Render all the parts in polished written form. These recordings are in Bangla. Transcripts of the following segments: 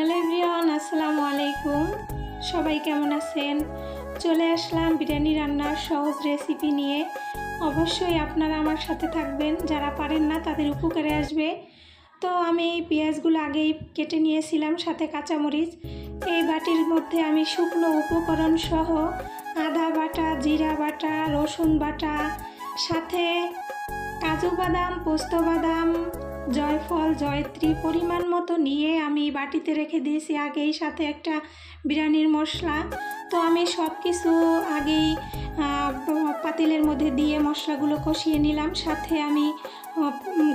হ্যালো এভরিওয়ান, আসসালামু আলাইকুম। সবাই কেমন আছেন? চলে আসলাম বিরিয়ানি রান্নার সহজ রেসিপি নিয়ে। অবশ্যই আপনারা আমার সাথে থাকবেন, যারা পারেন না তাদের উপকারে আসবে। তো আমি পেঁয়াজগুলো আগেই কেটে নিয়েছিলাম, সাথে কাঁচামরিচ। এই বাটির মধ্যে আমি শুকনো উপকরণ সহ আদা বাটা, জিরা বাটা, রসুন বাটা, সাথে কাজু বাদাম, পোস্ত বাদাম, জয়ফল, জয়ত্রী পরিমাণ মতো নিয়ে আমি বাটিতে রেখে দিয়েছি আগেই, সাথে একটা বিরিয়ানির মশলা। তো আমি সব কিছু আগেই পাতিলের মধ্যে দিয়ে মশলাগুলো কষিয়ে নিলাম। সাথে আমি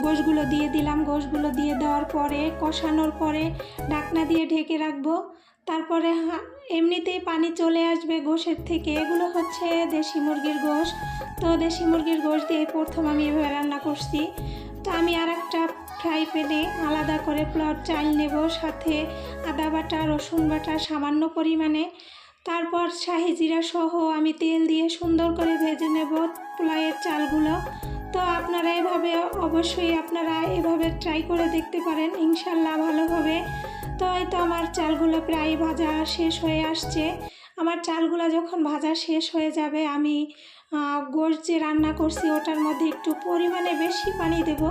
গোশগুলো দিয়ে দিলাম। গোশগুলো দিয়ে দেওয়ার পরে, কষানোর পরে ঢাকনা দিয়ে ঢেকে রাখবো। তারপরে এমনিতেই পানি চলে আসবে গোশের থেকে। এগুলো হচ্ছে দেশি মুরগির গোশ। তো দেশি মুরগির গোশ দিয়ে প্রথম আমি এভাবে রান্না করছি। তো আমি আর একটা ফ্রাই প্যানে আলাদা করে পোলাওর চাল নেব, সাথে আদা বাটা, রসুন বাটা সামান্য পরিমাণে। তারপর শাহি জিরা সহ আমি তেল দিয়ে সুন্দর করে ভেজে নেব পোলাওয়ের চালগুলো। তো আপনারা এভাবে ট্রাই করে দেখতে পারেন, ইনশাল্লাহ ভালো হবে। তো এই তো আমার চালগুলো প্রায় ভাজা শেষ হয়ে আসছে। আমার চালগুলো যখন ভাজা শেষ হয়ে যাবে, আমি গোশ যে রান্না করছি ওটার মধ্যে একটু পরিমাণে বেশি পানি দেব।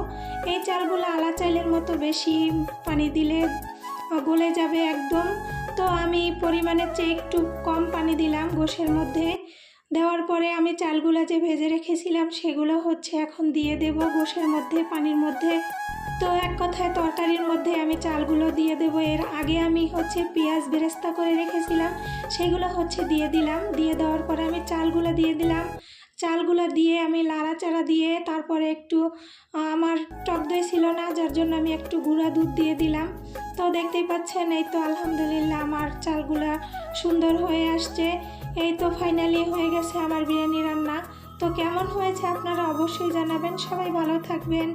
এই চালগুলো আলা চালের মতো বেশি পানি দিলে গলে যাবে একদম। তো আমি পরিমাণের চেয়ে একটু কম পানি দিলাম গোশের মধ্যে। দেওয়ার পরে আমি চালগুলো যে ভেজে রেখেছিলাম সেগুলো এখন দিয়ে দেব গোশের মধ্যে, পানির মধ্যে। তো এক কথায় তরকারির মধ্যে আমি চালগুলো দিয়ে দেব। এর আগে আমি পেঁয়াজ বেরেস্তা করে রেখেছিলাম, সেগুলো দিয়ে দিলাম। দিয়ে দেওয়ার পরে আমি চালগুলো দিয়ে দিলাম। চালগুলো দিয়ে আমি লাড়াচাড়া দিয়ে তারপরে একটু আমার টক দই ছিল না, যার জন্য আমি একটু গুঁড়া দুধ দিয়ে দিলাম। তো দেখতেই পাচ্ছেন, এই তো আলহামদুলিল্লাহ আমার চালগুলো সুন্দর হয়ে আসছে। এই তো ফাইনালি হয়ে গেছে আমার বিরিয়ানি রান্না। তো কেমন হয়েছে আপনারা অবশ্যই জানাবেন। সবাই ভালো থাকবেন।